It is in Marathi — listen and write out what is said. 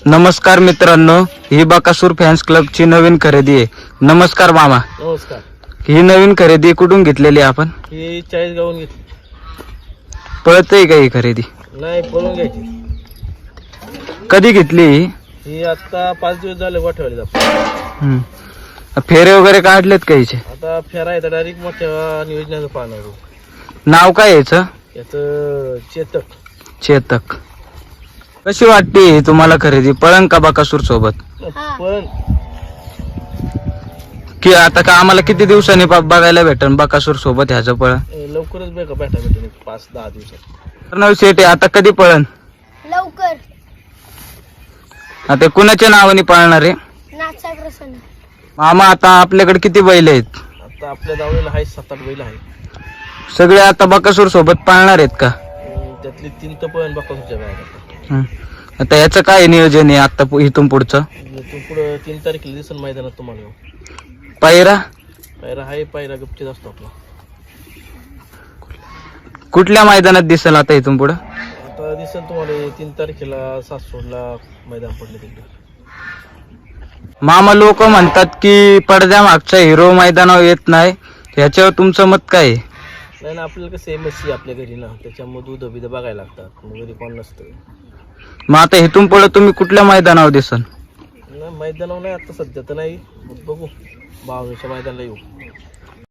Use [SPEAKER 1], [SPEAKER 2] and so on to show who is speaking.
[SPEAKER 1] नमस्कार मित्रांनो, ही बकासूर फॅन्स क्लबची नवीन खरेदी आहे. नमस्कार मामा.
[SPEAKER 2] नमस्कार.
[SPEAKER 1] ही नवीन खरेदी कुठून घेतलेली आपण?
[SPEAKER 2] ही 40 गावून घेतली.
[SPEAKER 1] पळतय का ही खरेदी?
[SPEAKER 2] नाही, पळून घ्यायची.
[SPEAKER 1] कधी घेतली ही?
[SPEAKER 2] ही आता 5 दिवस झाले वाठवली जातो.
[SPEAKER 1] फेरे वगैरे काढलेत का हिचे?
[SPEAKER 2] आता फेरा आहे तर डायरेक्ट मोठ्या नियोजनाचं पाहणार.
[SPEAKER 1] नाव काय याचं?
[SPEAKER 2] याचं चेतक.
[SPEAKER 1] चेतक. कशी वाटते तुम्हाला खरेदी? पळण का बकासूर सोबत?
[SPEAKER 2] पण
[SPEAKER 1] की आता का आम्हाला किती दिवसांनी बघायला भेटन बकासूर सोबत ह्याचं पळण?
[SPEAKER 2] लवकरच भेटेल 5-10 दिवसात.
[SPEAKER 1] नऊ शेटे आता कधी पळण?
[SPEAKER 3] लवकर.
[SPEAKER 1] आता कुणाच्या नावाने पळणार आहे?
[SPEAKER 3] नाचा प्रसन्न.
[SPEAKER 1] मामा आता आपल्याकडे किती बैल आहेत?
[SPEAKER 2] आता आपल्या दावणीला आहे 7-8 बैल आहे.
[SPEAKER 1] सगळे आता बकासूर सोबत पाळणार आहेत का?
[SPEAKER 2] त्यातली 3 तर पण बकासूरच्या बाहेर.
[SPEAKER 1] आता याचं काय नियोजन आहे आता इथून पुढचं?
[SPEAKER 2] इथून पुढं 3 तारखेला दिसन मैदानात तुम्हाला.
[SPEAKER 1] पायरा
[SPEAKER 2] पायरा आहे, पायरा गपचीत असतो आपला.
[SPEAKER 1] कुठल्या मैदानात दिसेल आता इथून पुढं?
[SPEAKER 2] आता दिसन तुम्हाला 3 तारखेला सासवडला मैदान पडले तिकडे.
[SPEAKER 1] मामा, लोक म्हणतात की पडद्या मागचा हिरो मैदानावर येत नाही, ह्याच्यावर तुमचं मत काय आहे?
[SPEAKER 2] नाही ना, आपल्याला कसं एमएससी आपल्या घरी ना, त्याच्यामुळे दूध बिध बघायला लागतात. मग घरी कोण नसतं.
[SPEAKER 1] मग आता इथून पुढे तुम्ही कुठल्या मैदानावर दिसन?
[SPEAKER 2] नाही, मैदानावर नाही आता सध्या तर नाही. बघू, 52च्या मैदानाला येऊ.